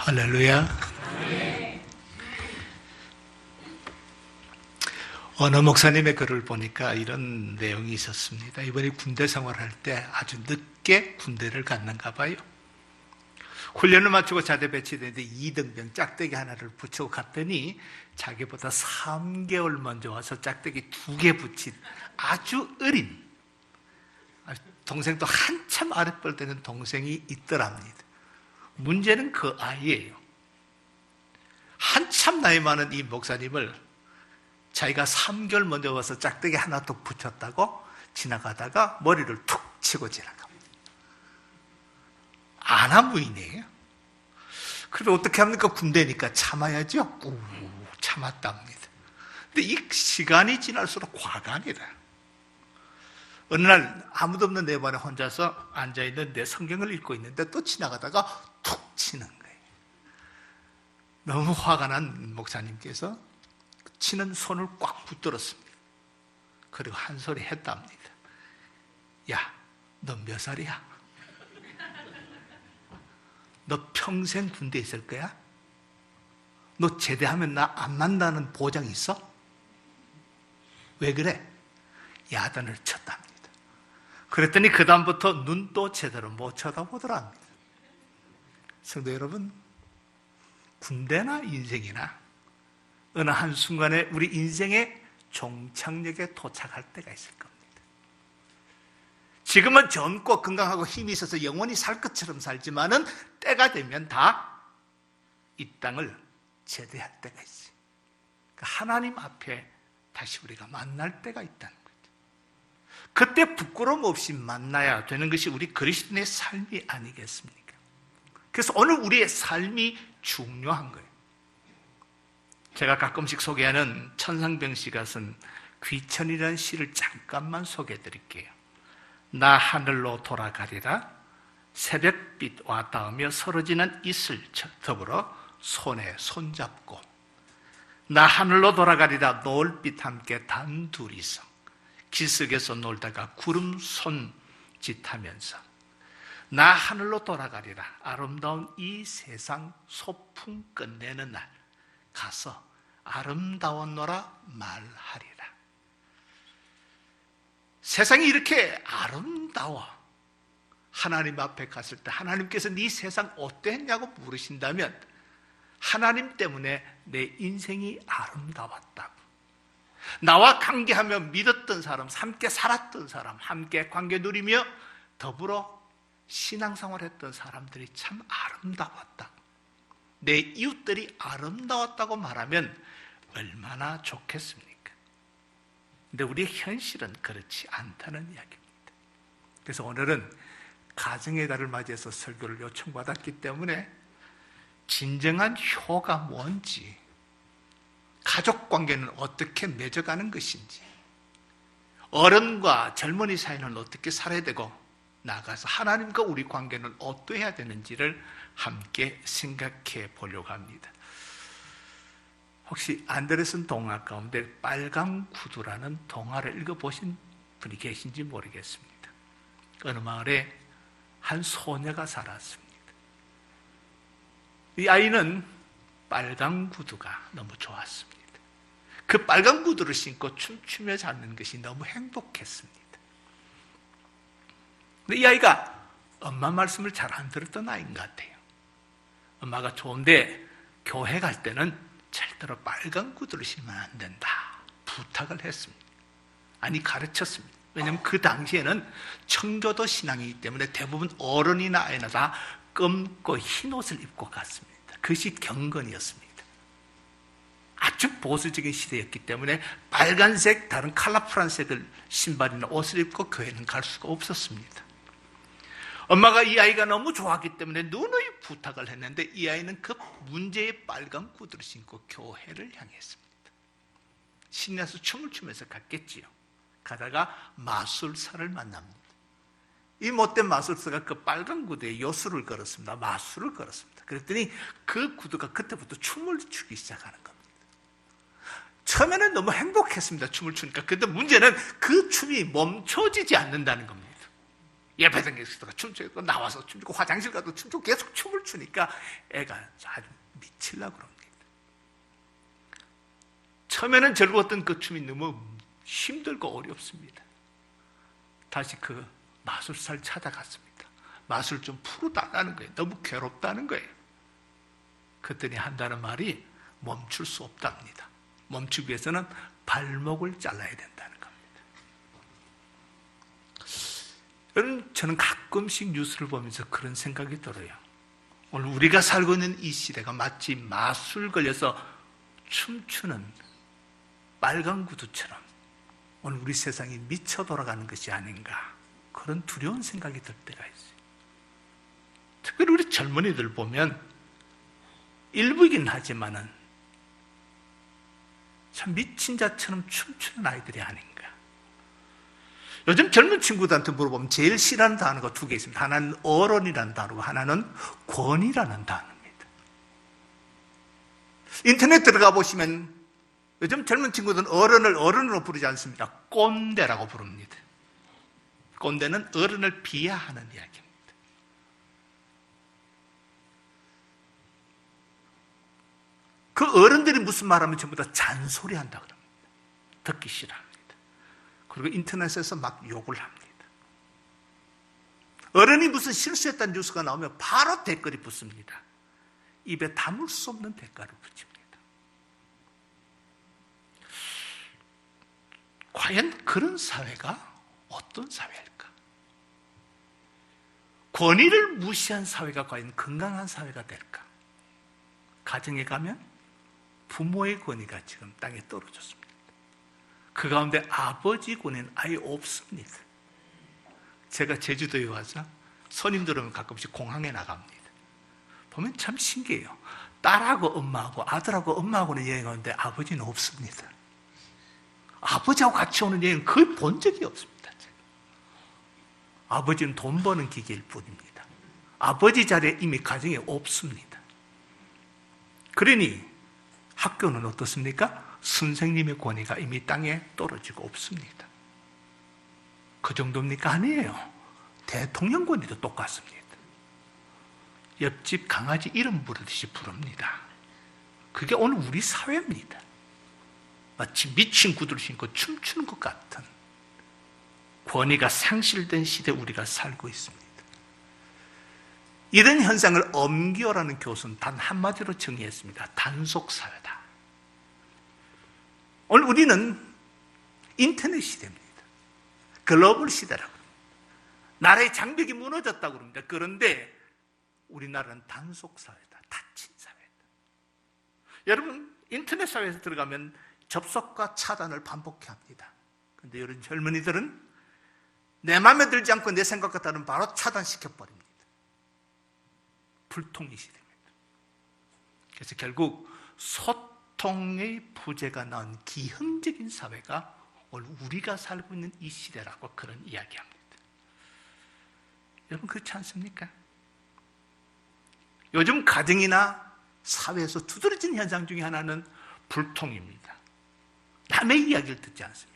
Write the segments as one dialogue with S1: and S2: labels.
S1: 할렐루야. 어느 목사님의 글을 보니까 이런 내용이 있었습니다. 이번에 군대 생활할 때 아주 늦게 군대를 갔는가 봐요. 훈련을 마치고 자대 배치되는데 2등병 짝대기 하나를 붙이고 갔더니 자기보다 3개월 먼저 와서 짝대기 2개 붙인 아주 어린, 동생도 한참 아랫벌 되는 동생이 있더랍니다. 문제는 그 아이예요. 한참 나이 많은 이 목사님을 자기가 3개월 먼저 와서 짝대기 하나 더 붙였다고 지나가다가 머리를 툭 치고 지나갑니다. 아나무인이에요. 그래도 어떻게 합니까? 군대니까 참아야죠. 꾹 참았답니다. 근데 이 시간이 지날수록 과간이다. 어느 날 아무도 없는 내 방에 혼자서 앉아있는데 성경을 읽고 있는데 또 지나가다가 툭 치는 거예요. 너무 화가 난 목사님께서 치는 손을 꽉 붙들었습니다. 그리고 한 소리 했답니다. 야, 너 몇 살이야? 너 평생 군대에 있을 거야? 너 제대하면 나 안 만나는 보장 있어? 왜 그래? 야단을 쳤답니다. 그랬더니 그 다음부터 눈도 제대로 못 쳐다보더랍니다. 성도 여러분, 군대나 인생이나 어느 한순간에 우리 인생의 종착역에 도착할 때가 있을 겁니다. 지금은 젊고 건강하고 힘이 있어서 영원히 살 것처럼 살지만은 때가 되면 다 이 땅을 제대할 때가 있어요. 하나님 앞에 다시 우리가 만날 때가 있다는 거죠. 그때 부끄러움 없이 만나야 되는 것이 우리 그리스도인의 삶이 아니겠습니까? 그래서 오늘 우리의 삶이 중요한 거예요. 제가 가끔씩 소개하는 천상병 씨가 쓴 귀천이라는 시를 잠깐만 소개해 드릴게요. 나 하늘로 돌아가리라 새벽빛 와 닿으며 서러지는 이슬 더불어 손에 손잡고 나 하늘로 돌아가리라 노을빛 함께 단둘이서 기슭에서 놀다가 구름 손짓하면서 나 하늘로 돌아가리라 아름다운 이 세상 소풍 끝내는 날 가서 아름다웠노라 말하리라. 세상이 이렇게 아름다워. 하나님 앞에 갔을 때 하나님께서 네 세상 어땠냐고 물으신다면 하나님 때문에 내 인생이 아름다웠다고. 나와 관계하며 믿었던 사람, 함께 살았던 사람, 함께 관계 누리며 더불어 신앙생활했던 사람들이 참 아름다웠다. 내 이웃들이 아름다웠다고 말하면 얼마나 좋겠습니까? 근데 우리의 현실은 그렇지 않다는 이야기입니다. 그래서 오늘은 가정의 달을 맞이해서 설교를 요청받았기 때문에 진정한 효가 뭔지, 가족 관계는 어떻게 맺어가는 것인지, 어른과 젊은이 사이는 어떻게 살아야 되고 나아가서 하나님과 우리 관계는 어떠해야 되는지를 함께 생각해 보려고 합니다. 혹시 안데르슨 동화 가운데 빨간 구두라는 동화를 읽어보신 분이 계신지 모르겠습니다. 어느 마을에 한 소녀가 살았습니다. 이 아이는 빨간 구두가 너무 좋았습니다. 그 빨간 구두를 신고 춤추며 자는 것이 너무 행복했습니다. 근데 이 아이가 엄마 말씀을 잘 안 들었던 아이인 것 같아요. 엄마가 좋은데 교회 갈 때는 절대로 빨간 구두를 신으면 안 된다 부탁을 했습니다. 아니 가르쳤습니다. 왜냐하면 그 당시에는 청교도 신앙이기 때문에 대부분 어른이나 아이나 다 검고 흰 옷을 입고 갔습니다. 그것이 경건이었습니다. 아주 보수적인 시대였기 때문에 빨간색 다른 컬러풀한 색을 신발이나 옷을 입고 교회는 갈 수가 없었습니다. 엄마가 이 아이가 너무 좋아하기 때문에 누누이 부탁을 했는데 이 아이는 그 문제의 빨간 구두를 신고 교회를 향했습니다. 신나서 춤을 추면서 갔겠지요. 가다가 마술사를 만납니다. 이 못된 마술사가 그 빨간 구두에 요술을 걸었습니다. 마술을 걸었습니다. 그랬더니 그 구두가 그때부터 춤을 추기 시작하는 겁니다. 처음에는 너무 행복했습니다. 춤을 추니까. 그런데 문제는 그 춤이 멈춰지지 않는다는 겁니다. 예배당에서도 춤추고 나와서 춤추고 화장실 가도 춤추고 계속 춤을 추니까 애가 아주 미치려고 그럽니다. 처음에는 즐거웠던 그 춤이 너무 힘들고 어렵습니다. 다시 그 마술사를 찾아갔습니다. 마술 좀 풀어달라는 거예요. 너무 괴롭다는 거예요. 그랬더니 한다는 말이 멈출 수 없답니다. 멈추기 위해서는 발목을 잘라야 된다는 겁니다. 여러분, 저는 가끔씩 뉴스를 보면서 그런 생각이 들어요. 오늘 우리가 살고 있는 이 시대가 마치 마술 걸려서 춤추는 빨간 구두처럼 오늘 우리 세상이 미쳐 돌아가는 것이 아닌가, 그런 두려운 생각이 들 때가 있어요. 특별히 우리 젊은이들 보면 일부이긴 하지만은 참 미친 자처럼 춤추는 아이들이 아닌가. 요즘 젊은 친구들한테 물어보면 제일 싫어하는 단어가 두 개 있습니다. 하나는 어른이라는 단어고 하나는 권위라는 단어입니다. 인터넷 들어가 보시면 요즘 젊은 친구들은 어른을 어른으로 부르지 않습니다. 꼰대라고 부릅니다. 꼰대는 어른을 비하하는 이야기입니다. 그 어른들이 무슨 말하면 전부 다 잔소리한다고 합니다. 듣기 싫어합니다. 그리고 인터넷에서 막 욕을 합니다. 어른이 무슨 실수했다는 뉴스가 나오면 바로 댓글이 붙습니다. 입에 담을 수 없는 댓글을 붙입니다. 과연 그런 사회가 어떤 사회일까? 권위를 무시한 사회가 과연 건강한 사회가 될까? 가정에 가면 부모의 권위가 지금 땅에 떨어졌습니다. 그 가운데 아버지 권위는 아예 없습니다. 제가 제주도에 와서 손님들 오면 가끔씩 공항에 나갑니다. 보면 참 신기해요. 딸하고 엄마하고 아들하고 엄마하고는 여행 오는데 아버지는 없습니다. 아버지하고 같이 오는 여행은 거의 본 적이 없습니다. 아버지는 돈 버는 기계일 뿐입니다. 아버지 자리에 이미 가정에 없습니다. 그러니 학교는 어떻습니까? 선생님의 권위가 이미 땅에 떨어지고 없습니다. 그 정도입니까? 아니에요. 대통령 권위도 똑같습니다. 옆집 강아지 이름 부르듯이 부릅니다. 그게 오늘 우리 사회입니다. 마치 미친 구두를 신고 춤추는 것 같은 권위가 상실된 시대에 우리가 살고 있습니다. 이런 현상을 엄기어라는 교수는 단 한마디로 정의했습니다. 단속사회다. 오늘 우리는 인터넷 시대입니다. 글로벌 시대라고 합니다. 나라의 장벽이 무너졌다고 합니다. 그런데 우리나라는 단속사회다. 닫힌 사회다. 여러분, 인터넷 사회에서 들어가면 접속과 차단을 반복해 합니다. 그런데 이런 젊은이들은 내 마음에 들지 않고 내 생각과 다른 바로 차단시켜버립니다. 불통이 시대입니다. 그래서 결국 소통의 부재가 낳은 기형적인 사회가 오늘 우리가 살고 있는 이 시대라고 그런 이야기합니다. 여러분 그렇지 않습니까? 요즘 가정이나 사회에서 두드러진 현상 중에 하나는 불통입니다. 남의 이야기를 듣지 않습니다.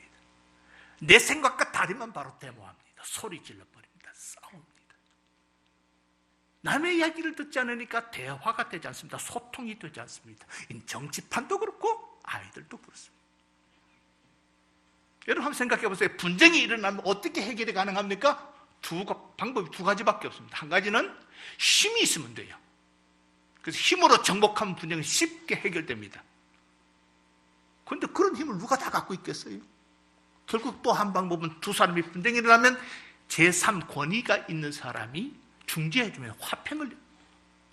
S1: 내 생각과 다르면 바로 데모합니다. 소리 질러버립니다. 싸웁니다. 남의 이야기를 듣지 않으니까 대화가 되지 않습니다. 소통이 되지 않습니다. 정치판도 그렇고 아이들도 그렇습니다. 여러분 한번 생각해 보세요. 분쟁이 일어나면 어떻게 해결이 가능합니까? 방법이 두 가지밖에 없습니다. 한 가지는 힘이 있으면 돼요. 그래서 힘으로 정복하면 분쟁은 쉽게 해결됩니다. 그런데 그런 힘을 누가 다 갖고 있겠어요? 결국 또 한 방법은 두 사람이 분쟁이 일어나면 제3 권위가 있는 사람이 중재해주면, 화평을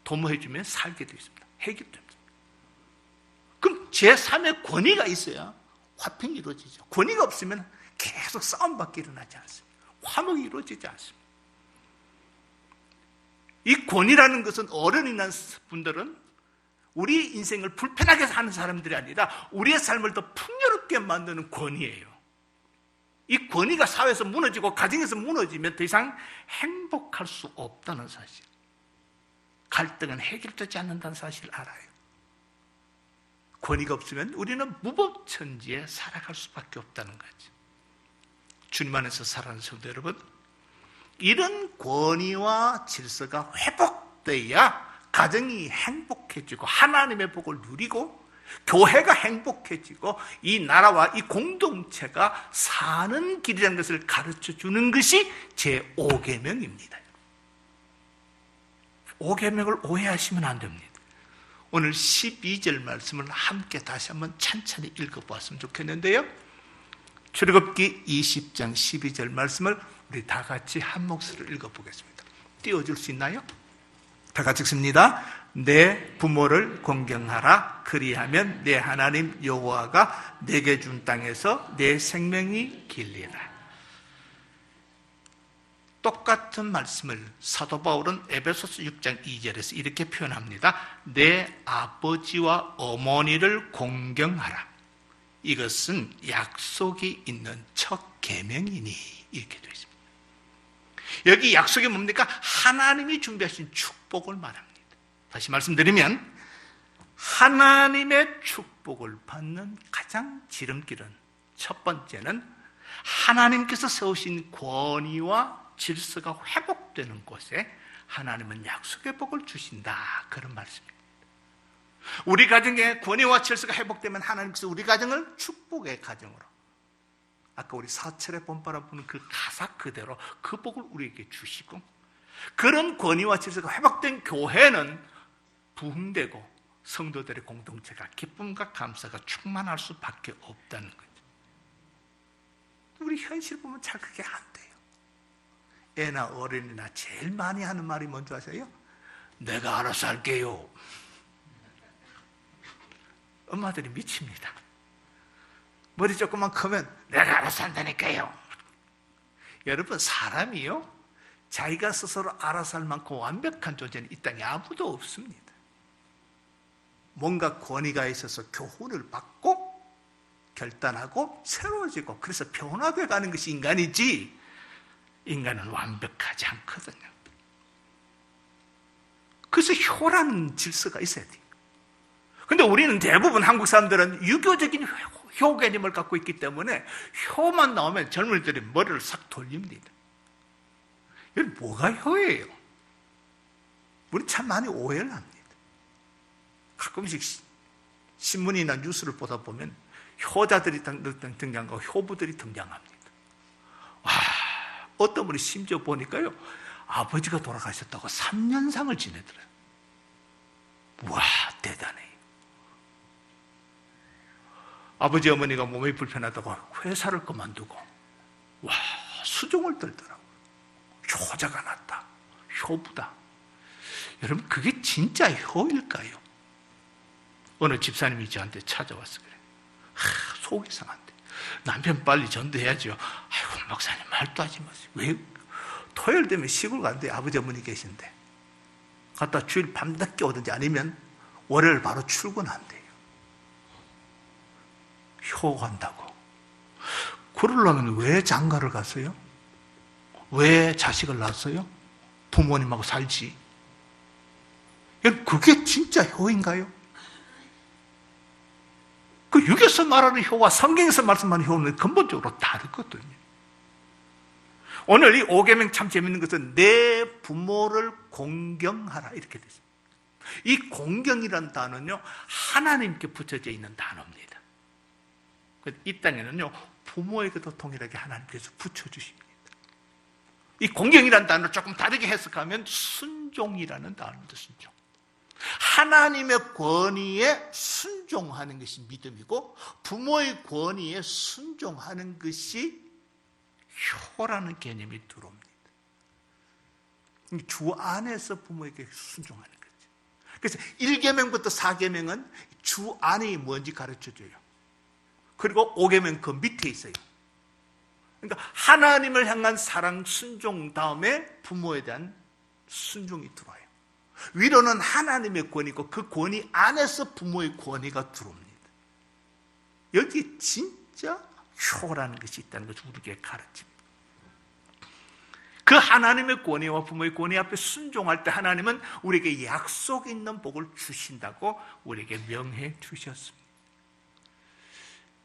S1: 도모해주면 살게 되어 있습니다. 해결됩니다. 그럼 제3의 권위가 있어야 화평이 이루어지죠. 권위가 없으면 계속 싸움밖에 일어나지 않습니다. 화목이 이루어지지 않습니다. 이 권위라는 것은 어른이나 분들은 우리 인생을 불편하게 사는 사람들이 아니라 우리의 삶을 더 풍요롭게 만드는 권위예요. 이 권위가 사회에서 무너지고 가정에서 무너지면 더 이상 행복할 수 없다는 사실, 갈등은 해결되지 않는다는 사실을 알아요. 권위가 없으면 우리는 무법천지에 살아갈 수밖에 없다는 거죠. 주님 안에서 살아가는 성도 여러분, 이런 권위와 질서가 회복돼야 가정이 행복해지고 하나님의 복을 누리고 교회가 행복해지고 이 나라와 이 공동체가 사는 길이라는 것을 가르쳐주는 것이 제5계명입니다. 5계명을 오해하시면 안 됩니다. 오늘 12절 말씀을 함께 다시 한번 천천히 읽어보았으면 좋겠는데요. 출애굽기 20장 12절 말씀을 우리 다 같이 한 목소리로 읽어보겠습니다. 띄워줄 수 있나요? 다 같이 읽습니다. 내 부모를 공경하라. 그리하면 내 하나님 여호와가 내게 준 땅에서 내 생명이 길리라. 똑같은 말씀을 사도 바울은 에베소서 6장 2절에서 이렇게 표현합니다. 내 아버지와 어머니를 공경하라. 이것은 약속이 있는 첫 계명이니 이렇게 되어 있습니다. 여기 약속이 뭡니까? 하나님이 준비하신 축복을 말합니다. 다시 말씀드리면 하나님의 축복을 받는 가장 지름길은 첫 번째는 하나님께서 세우신 권위와 질서가 회복되는 곳에 하나님은 약속의 복을 주신다. 그런 말씀입니다. 우리 가정의 권위와 질서가 회복되면 하나님께서 우리 가정을 축복의 가정으로, 아까 우리 사철의 봄바람 부는 그 가사 그대로 그 복을 우리에게 주시고, 그런 권위와 질서가 회복된 교회는 부흥되고 성도들의 공동체가 기쁨과 감사가 충만할 수밖에 없다는 거죠. 우리 현실 보면 잘 그게 안 돼요. 애나 어른이나 제일 많이 하는 말이 뭔지 아세요? 내가 알아서 할게요. 엄마들이 미칩니다. 머리 조금만 크면 내가 알아서 한다니까요. 여러분, 사람이요, 자기가 스스로 알아서 할 만큼 완벽한 존재는 이 땅에 아무도 없습니다. 뭔가 권위가 있어서 교훈을 받고 결단하고 새로워지고 그래서 변화돼 가는 것이 인간이지, 인간은 완벽하지 않거든요. 그래서 효라는 질서가 있어야 돼요. 근데 우리는 대부분 한국 사람들은 유교적인 효 개념을 갖고 있기 때문에 효만 나오면 젊은이들이 머리를 싹 돌립니다. 여기 뭐가 효예요? 우리 참 많이 오해를 합니다. 가끔씩 신문이나 뉴스를 보다 보면 효자들이 등장하고 효부들이 등장합니다. 와, 어떤 분이 심지어 보니까요, 아버지가 돌아가셨다고 3년상을 지내더래요. 와, 대단해요. 아버지 어머니가 몸이 불편하다고 회사를 그만두고 와, 수종을 떨더라고요. 효자가 났다, 효부다. 여러분, 그게 진짜 효일까요? 어느 집사님이 저한테 찾아와서 그래요. 속이 상한데 남편 빨리 전도해야죠. 아이고, 목사님 말도 하지 마세요. 왜? 토요일 되면 시골 가는데 아버지 어머니 계신데 갔다 주일 밤늦게 오든지 아니면 월요일 바로 출근한대요. 효간다고. 그러려면 왜 장가를 갔어요? 왜 자식을 낳았어요? 부모님하고 살지. 그게 진짜 효인가요? 그 육에서 말하는 효와 성경에서 말씀하는 효는 근본적으로 다르거든요. 오늘 이 5계명 참 재밌는 것은 내 부모를 공경하라 이렇게 됐습니다. 이 공경이라는 단어는요, 하나님께 붙여져 있는 단어입니다. 이 땅에는요, 부모에게도 동일하게 하나님께서 붙여주십니다. 이 공경이라는 단어를 조금 다르게 해석하면 순종이라는 단어입니다. 순종. 하나님의 권위에 순종하는 것이 믿음이고 부모의 권위에 순종하는 것이 효라는 개념이 들어옵니다. 주 안에서 부모에게 순종하는 거죠. 그래서 1계명부터 4계명은 주 안이 뭔지 가르쳐줘요. 그리고 5계명 그 밑에 있어요. 그러니까 하나님을 향한 사랑, 순종 다음에 부모에 대한 순종이 들어와요. 위로는 하나님의 권위고 그 권위 안에서 부모의 권위가 들어옵니다. 여기 진짜 효라는 것이 있다는 것을 우리에게 가르칩니다. 그 하나님의 권위와 부모의 권위 앞에 순종할 때 하나님은 우리에게 약속 있는 복을 주신다고 우리에게 명해 주셨습니다.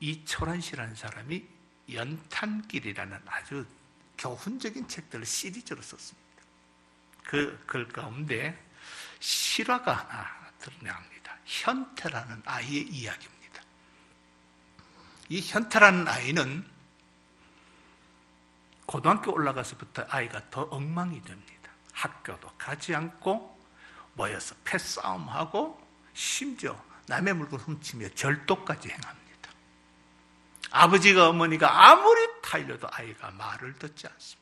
S1: 이철원 씨라는 사람이 연탄길이라는 아주 교훈적인 책들을 시리즈로 썼습니다. 그 가운데 실화가 하나 드러납니다. 현태라는 아이의 이야기입니다. 이 현태라는 아이는 고등학교 올라가서부터 아이가 더 엉망이 됩니다. 학교도 가지 않고 모여서 패싸움하고 심지어 남의 물건 훔치며 절도까지 행합니다. 아버지가 어머니가 아무리 타일러도 아이가 말을 듣지 않습니다.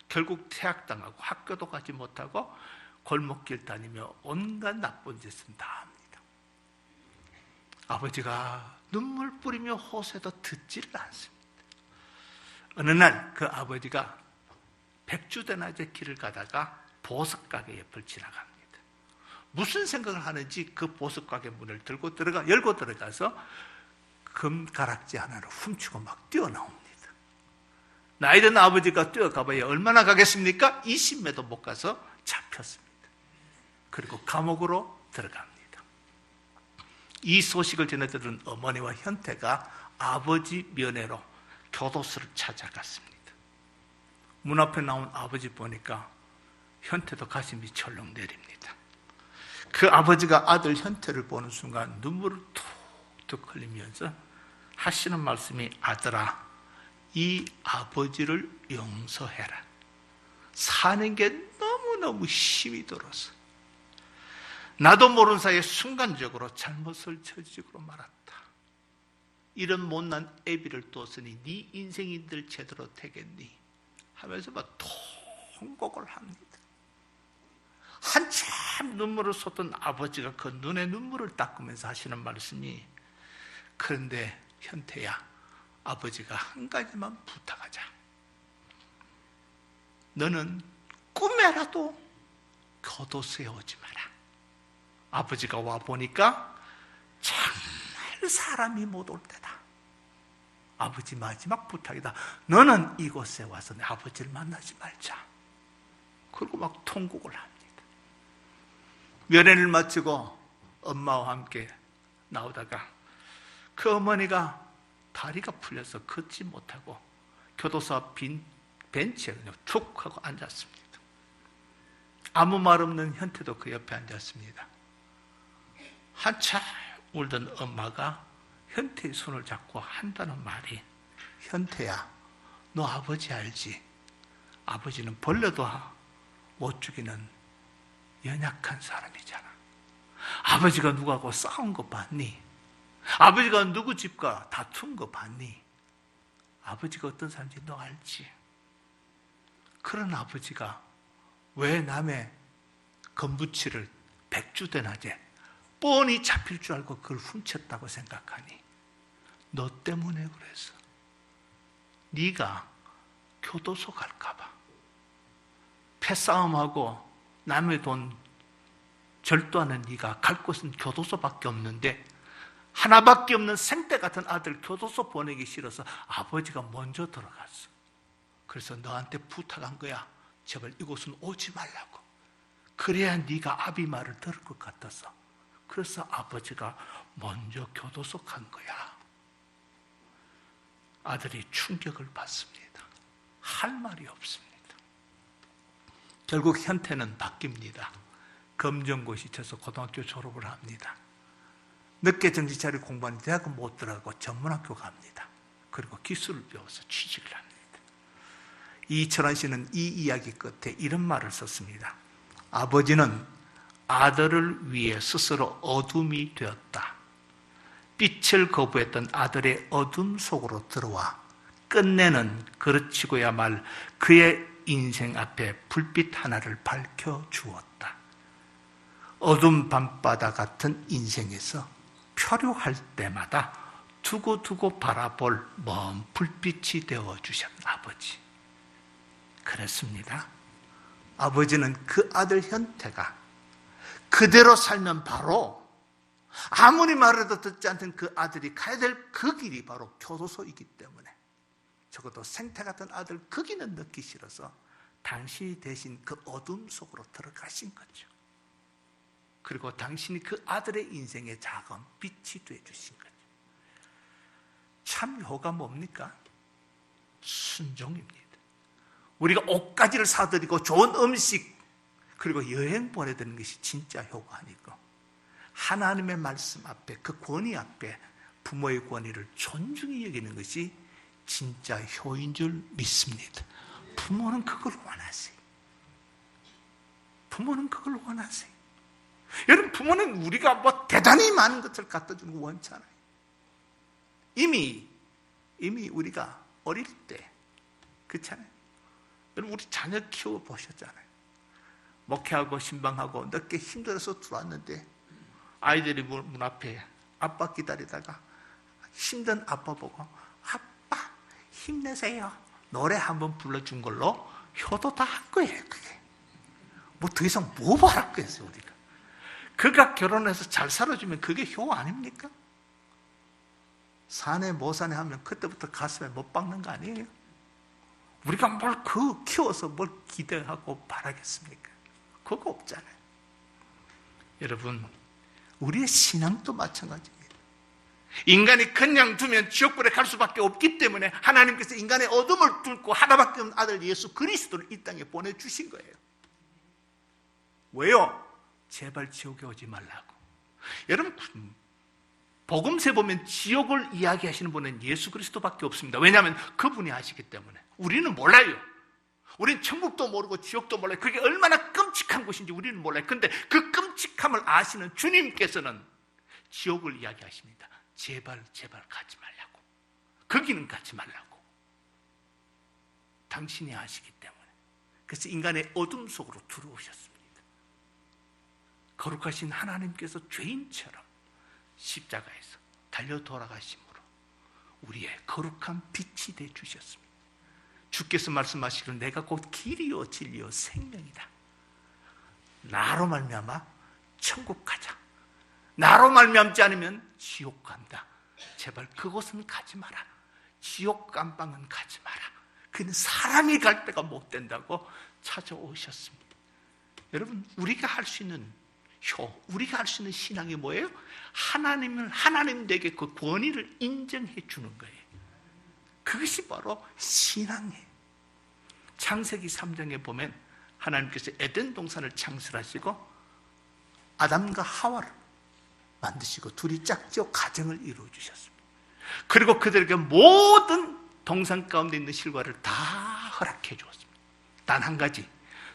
S1: 결국 퇴학당하고 학교도 가지 못하고 골목길 다니며 온갖 나쁜 짓은 다 합니다. 아버지가 눈물 뿌리며 호소해도 듣지를 않습니다. 어느 날 그 아버지가 백주대낮에 길을 가다가 보석가게 옆을 지나갑니다. 무슨 생각을 하는지 그 보석가게 문을 열고 들어가서 금가락지 하나를 훔치고 막 뛰어나옵니다. 나이든 아버지가 뛰어가봐야 얼마나 가겠습니까? 20m 못 가서 잡혔습니다. 그리고 감옥으로 들어갑니다. 이 소식을 전해들은 어머니와 현태가 아버지 면회로 교도소를 찾아갔습니다. 문 앞에 나온 아버지 보니까 현태도 가슴이 철렁 내립니다. 그 아버지가 아들 현태를 보는 순간 눈물을 툭툭 흘리면서 하시는 말씀이 아들아, 이 아버지를 용서해라. 사는 게 너무너무 힘이 들어서 나도 모르는 사이에 순간적으로 잘못을 저지르고 말았다. 이런 못난 애비를 뒀으니 네 인생인들 제대로 되겠니? 하면서 막 통곡을 합니다. 한참 눈물을 쏟던 아버지가 그 눈에 눈물을 닦으면서 하시는 말씀이 그런데 현태야, 아버지가 한 가지만 부탁하자. 너는 꿈에라도 교도소에 오지 마라. 아버지가 와보니까 정말 사람이 못 올 때다. 아버지 마지막 부탁이다. 너는 이곳에 와서 내 아버지를 만나지 말자. 그리고 막 통곡을 합니다. 면회를 마치고 엄마와 함께 나오다가 그 어머니가 다리가 풀려서 걷지 못하고 교도소 앞 빈 벤치에 그냥 툭 하고 앉았습니다. 아무 말 없는 현태도 그 옆에 앉았습니다. 한참 울던 엄마가 현태의 손을 잡고 한다는 말이 현태야, 너 아버지 알지? 아버지는 벌레도 못 죽이는 연약한 사람이잖아. 아버지가 누구하고 싸운 거 봤니? 아버지가 누구 집과 다툰 거 봤니? 아버지가 어떤 사람인지 너 알지? 그런 아버지가 왜 남의 건부치를 백주대낮에 뻔히 잡힐 줄 알고 그걸 훔쳤다고 생각하니? 너 때문에 그래서. 네가 교도소 갈까 봐. 패싸움하고 남의 돈 절도하는 네가 갈 곳은 교도소밖에 없는데 하나밖에 없는 생떼 같은 아들 교도소 보내기 싫어서 아버지가 먼저 들어갔어. 그래서 너한테 부탁한 거야. 제발 이곳은 오지 말라고. 그래야 네가 아비 말을 들을 것 같아서. 그래서 아버지가 먼저 교도소 간 거야. 아들이 충격을 받습니다. 할 말이 없습니다. 결국 현태는 바뀝니다. 검정고시 쳐서 고등학교 졸업을 합니다. 늦게 정신차려 공부하는 대학은 못 들어가고 전문학교 갑니다. 그리고 기술을 배워서 취직을 합니다. 이철환 씨는 이 이야기 끝에 이런 말을 썼습니다. 아버지는 아들을 위해 스스로 어둠이 되었다. 빛을 거부했던 아들의 어둠 속으로 들어와 끝내는 그르치고야 말 그의 인생 앞에 불빛 하나를 밝혀주었다. 어둠 밤바다 같은 인생에서 표류할 때마다 두고두고 바라볼 먼 불빛이 되어주신 아버지. 그렇습니다. 아버지는 그 아들 현태가 그대로 살면 바로 아무리 말해도 듣지 않던 그 아들이 가야 될 그 길이 바로 교도소이기 때문에 적어도 생태 같은 아들 그 길은 넣기 싫어서 당신이 대신 그 어둠 속으로 들어가신 거죠. 그리고 당신이 그 아들의 인생의 작은 빛이 되어주신 거죠. 참 효가 뭡니까? 순종입니다. 우리가 옷가지를 사드리고 좋은 음식 그리고 여행 보내드리는 것이 진짜 효가 아니고 하나님의 말씀 앞에 그 권위 앞에 부모의 권위를 존중히 여기는 것이 진짜 효인 줄 믿습니다. 부모는 그걸 원하세요. 부모는 그걸 원하세요. 여러분, 부모는 우리가 뭐 대단히 많은 것을 갖다 주는 거 원찮아요. 이미 우리가 어릴 때 그렇잖아요. 여러분, 우리 자녀 키워보셨잖아요. 목회하고 신방하고 늦게 힘들어서 들어왔는데 아이들이 문 앞에 아빠 기다리다가 힘든 아빠 보고 아빠 힘내세요 노래 한번 불러준 걸로 효도 다 한 거예요. 그게 뭐 더 이상 뭐 바랐겠어요. 우리가 그가 결혼해서 잘 살아주면 그게 효 아닙니까? 사내 못 사내 하면 그때부터 가슴에 못 박는 거 아니에요? 우리가 뭘 키워서 뭘 기대하고 바라겠습니까? 그거 없잖아요. 여러분, 우리의 신앙도 마찬가지입니다. 인간이 그냥 두면 지옥불에 갈 수밖에 없기 때문에 하나님께서 인간의 어둠을 뚫고 하나밖에 없는 아들 예수 그리스도를 이 땅에 보내주신 거예요. 왜요? 제발 지옥에 오지 말라고. 여러분, 복음서에 보면 지옥을 이야기하시는 분은 예수 그리스도밖에 없습니다. 왜냐하면 그분이 아시기 때문에. 우리는 몰라요. 우리는 천국도 모르고 지옥도 몰라요. 그게 얼마나 끔찍한 곳인지 우리는 몰라요. 근데 그 끔찍함을 아시는 주님께서는 지옥을 이야기하십니다. 제발 가지 말라고. 거기는 가지 말라고. 당신이 아시기 때문에. 그래서 인간의 어둠 속으로 들어오셨습니다. 거룩하신 하나님께서 죄인처럼 십자가에서 달려 돌아가심으로 우리의 거룩한 빛이 되어 주셨습니다. 주께서 말씀하시기를 내가 곧 길이요 진리요 생명이다. 나로 말미암아 천국 가자. 나로 말미암지 않으면 지옥 간다. 제발 그곳은 가지 마라. 지옥 감방은 가지 마라. 그는 사람이 갈 데가 못 된다고 찾아오셨습니다. 여러분, 우리가 할 수 있는 우리가 할 수 있는 신앙이 뭐예요? 하나님에게 그 권위를 인정해 주는 거예요. 그것이 바로 신앙이에요. 창세기 3장에 보면 하나님께서 에덴 동산을 창설하시고 아담과 하와를 만드시고 둘이 짝지어 가정을 이루어 주셨습니다. 그리고 그들에게 모든 동산 가운데 있는 실과를 다 허락해 주었습니다. 단 한 가지,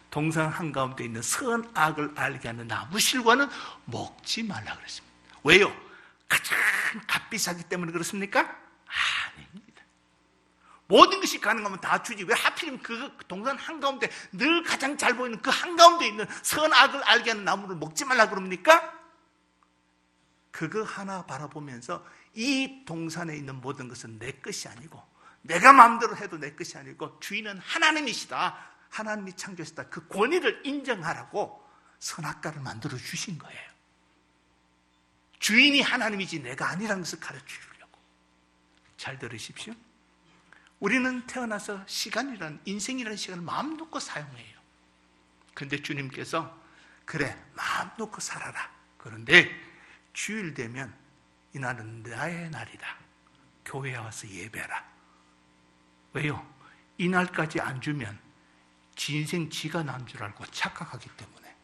S1: 동산 한가운데 있는 선악을 알게 하는 나무 실과는 먹지 말라 그랬습니다. 왜요? 가장 값비싸기 때문에 그렇습니까? 아닙니다. 모든 것이 가능하면 다 주지. 왜 하필이면 그 동산 한가운데 늘 가장 잘 보이는 그 한가운데 있는 선악을 알게 하는 나무를 먹지 말라 그럽니까? 그거 하나 바라보면서 이 동산에 있는 모든 것은 내 것이 아니고 내가 마음대로 해도 내 것이 아니고 주인은 하나님이시다. 하나님이 창조하셨다. 그 권위를 인정하라고 선악과를 만들어 주신 거예요. 주인이 하나님이지 내가 아니라는 것을 가르쳐 주려고. 잘 들으십시오. 우리는 태어나서 시간이란 인생이라는 시간을 마음 놓고 사용해요. 그런데 주님께서 그래 마음 놓고 살아라. 그런데 주일 되면 이날은 나의 날이다. 교회에 와서 예배하라. 왜요? 이날까지 안 주면 지 인생 지가 난 줄 알고 착각하기 때문에.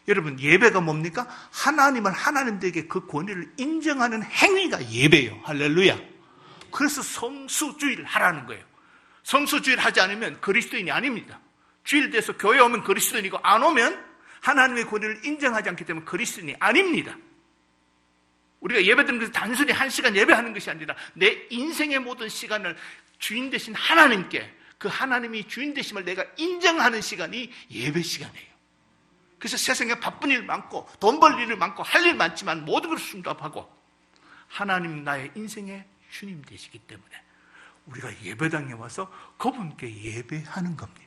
S1: 여러분, 예배가 뭡니까? 하나님을 하나님들에게 그 권위를 인정하는 행위가 예배예요. 할렐루야. 그래서 성수주의를 하라는 거예요. 성수주의를 하지 않으면 그리스도인이 아닙니다. 주일 돼서 교회 오면 그리스도인이고 안 오면 하나님의 권위를 인정하지 않기 때문에 그리스도인이 아닙니다. 우리가 예배드리는 것은 단순히 한 시간 예배하는 것이 아니라 내 인생의 모든 시간을 주인 되신 하나님께, 그 하나님이 주인 되심을 내가 인정하는 시간이 예배 시간이에요. 그래서 세상에 바쁜 일 많고 돈 벌 일 많고 할 일 많지만 모든 것을 순답하고 하나님 나의 인생의 주님 되시기 때문에 우리가 예배당에 와서 그분께 예배하는 겁니다.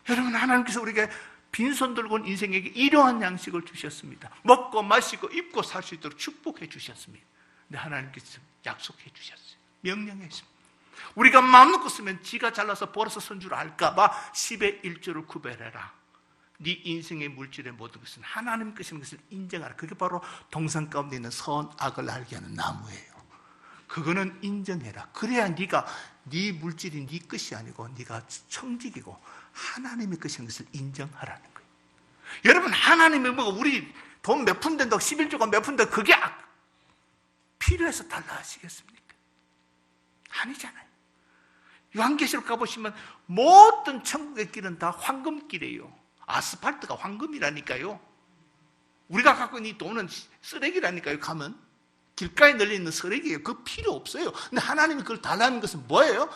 S1: 여러분, 하나님께서 우리에게 빈손 들고 온 인생에게 일용한 양식을 주셨습니다. 먹고 마시고 입고 살 수 있도록 축복해 주셨습니다. 근데 하나님께서 약속해 주셨어요. 명령했습니다. 우리가 마음 놓고 쓰면 지가 잘라서 벌어서 쓴 줄 알까봐 10의 1조를 구별해라. 네 인생의 물질의 모든 것은 하나님 것인 것을 인정하라. 그게 바로 동산 가운데 있는 선악을 알게 하는 나무예요. 그거는 인정해라. 그래야 네가 네 물질이 네 것이 아니고 네가 청직이고 하나님의 것인 것을 인정하라는 거예요. 여러분, 하나님이 뭐 우리 돈 몇 푼 된다고 11조가 몇 푼 된다고 그게 필요해서 달라 하시겠습니까? 아니잖아요. 요한계시록 가보시면 모든 천국의 길은 다 황금길이에요. 아스팔트가 황금이라니까요. 우리가 갖고 있는 이 돈은 쓰레기라니까요. 가면 길가에 널려있는 쓰레기예요. 그거 필요 없어요. 근데 하나님이 그걸 달라는 것은 뭐예요?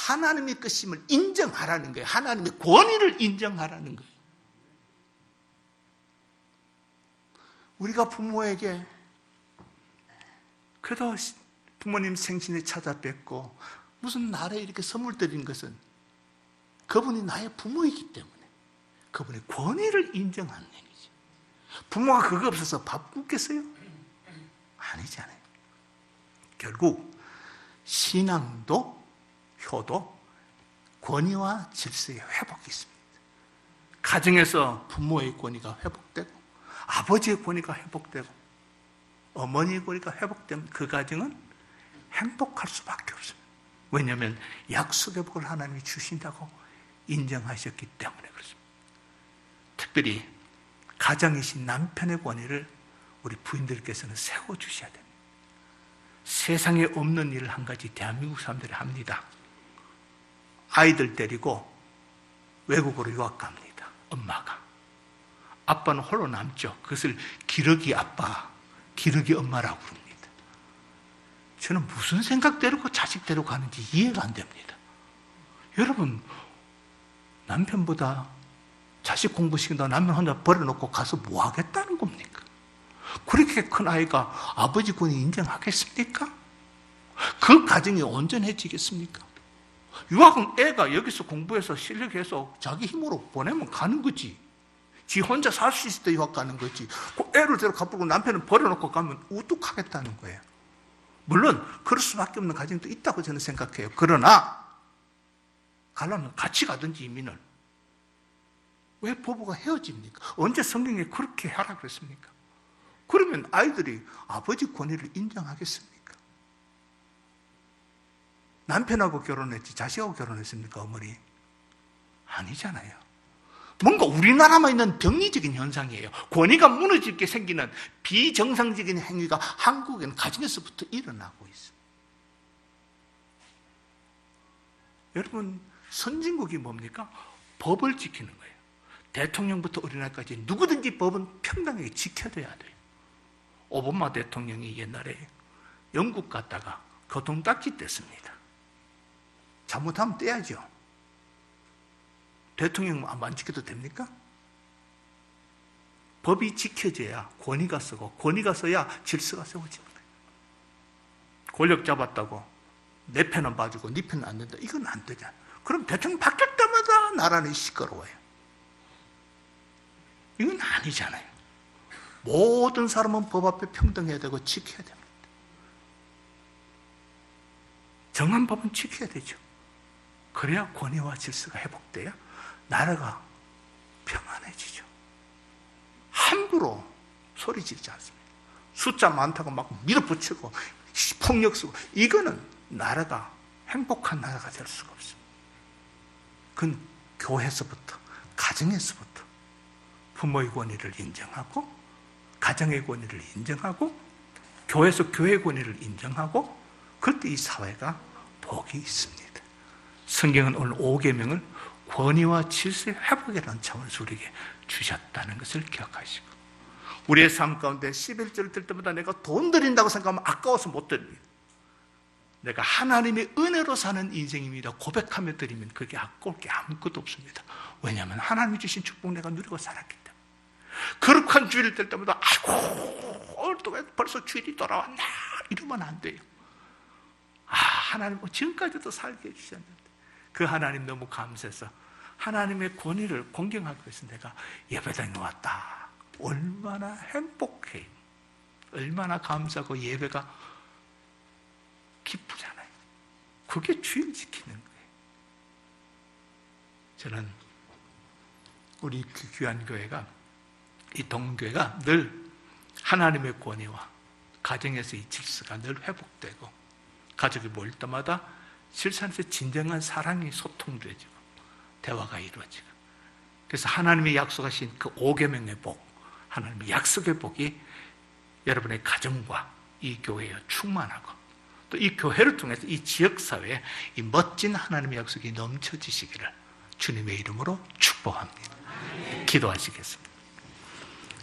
S1: 하나님의 것임을 인정하라는 거예요. 하나님의 권위를 인정하라는 거예요. 우리가 부모에게 그래도 부모님 생신에 찾아뵙고 무슨 날에 이렇게 선물 드리는 것은 그분이 나의 부모이기 때문에 그분의 권위를 인정하는 얘기죠. 부모가 그거 없어서 밥 굶겠어요? 아니잖아요. 결국 신앙도 효도 권위와 질서의 회복이 있습니다. 가정에서 부모의 권위가 회복되고 아버지의 권위가 회복되고 어머니의 권위가 회복되면 그 가정은 행복할 수밖에 없습니다. 왜냐하면 약속의 복을 하나님이 주신다고 인정하셨기 때문에 그렇습니다. 특별히 가장이신 남편의 권위를 우리 부인들께서는 세워주셔야 됩니다. 세상에 없는 일을 한 가지 대한민국 사람들이 합니다. 아이들 데리고 외국으로 유학 갑니다. 엄마가. 아빠는 홀로 남죠. 그것을 기러기 아빠, 기러기 엄마라고 부릅니다. 저는 무슨 생각대로 그 자식대로 가는지 이해가 안 됩니다. 여러분, 남편보다 자식 공부시킨다고 남편 혼자 버려놓고 가서 뭐 하겠다는 겁니까? 그렇게 큰 아이가 아버지 권위 인정하겠습니까? 그 가정이 온전해지겠습니까? 유학은 애가 여기서 공부해서 실력해서 자기 힘으로 보내면 가는 거지. 지 혼자 살 수 있을 때 유학 가는 거지. 그 애를 데려가고 남편은 버려놓고 가면 우뚝하겠다는 거예요. 물론 그럴 수밖에 없는 가정도 있다고 저는 생각해요. 그러나 가려면 같이 가든지 이민을. 왜 부부가 헤어집니까? 언제 성경에 그렇게 하라 그랬습니까? 그러면 아이들이 아버지 권위를 인정하겠습니까? 남편하고 결혼했지 자식하고 결혼했습니까? 어머니? 아니잖아요. 뭔가 우리나라만 있는 병리적인 현상이에요. 권위가 무너지게 생기는 비정상적인 행위가 한국에는 가정에서부터 일어나고 있어요. 여러분, 선진국이 뭡니까? 법을 지키는 거예요. 대통령부터 어린아이까지 누구든지 법은 평등하게 지켜져야 돼요. 오바마 대통령이 옛날에 영국 갔다가 교통딱지 뗐습니다. 잘못하면 떼야죠. 대통령 안 지켜도 됩니까? 법이 지켜져야 권위가 서고 권위가 서야 질서가 세워집니다. 권력 잡았다고 내 편은 봐주고 네 편은 안 된다. 이건 안 되잖아. 그럼 대통령 바뀔 때마다 나라는 시끄러워요. 이건 아니잖아요. 모든 사람은 법 앞에 평등해야 되고 지켜야 됩니다. 정한 법은 지켜야 되죠. 그래야 권위와 질서가 회복돼야 나라가 평안해지죠. 함부로 소리 지르지 않습니다. 숫자 많다고 막 밀어붙이고 폭력 쓰고 이거는 나라가 행복한 나라가 될 수가 없습니다. 그건 교회에서부터 가정에서부터 부모의 권위를 인정하고 가정의 권위를 인정하고 교회에서 교회의 권위를 인정하고 그럴 때 이 사회가 복이 있습니다. 성경은 오늘 5계명을 권위와 질서의 회복이라는 차원에서 우리에게 주셨다는 것을 기억하시고 우리의 삶 가운데 11절을 들 때마다 내가 돈 드린다고 생각하면 아까워서 못 드립니다. 내가 하나님의 은혜로 사는 인생입니다. 고백하며 드리면 그게 아까울 게 아무것도 없습니다. 왜냐하면 하나님이 주신 축복 내가 누리고 살았기 때문에. 거룩한 주일을 될 때마다 아이고 또 왜 벌써 주일이 돌아왔나 이러면 안 돼요. 하나님 지금까지도 살게 해주셨는데 그 하나님 너무 감사해서 하나님의 권위를 공경하기 위해서 내가 예배당에 왔다. 얼마나 행복해. 얼마나 감사하고 예배가 기쁘잖아요. 그게 주일 지키는 거예요. 저는 우리 귀한 교회가 이 동교회가 늘 하나님의 권위와 가정에서의 질서가 늘 회복되고 가족이 모일 때마다 실천에서 진정한 사랑이 소통되어지고 대화가 이루어지고, 그래서 하나님이 약속하신 그 5계명의 복, 하나님의 약속의 복이 여러분의 가정과 이 교회에 충만하고, 또 이 교회를 통해서 이 지역사회에 이 멋진 하나님의 약속이 넘쳐지시기를 주님의 이름으로 축복합니다. 기도하시겠습니다.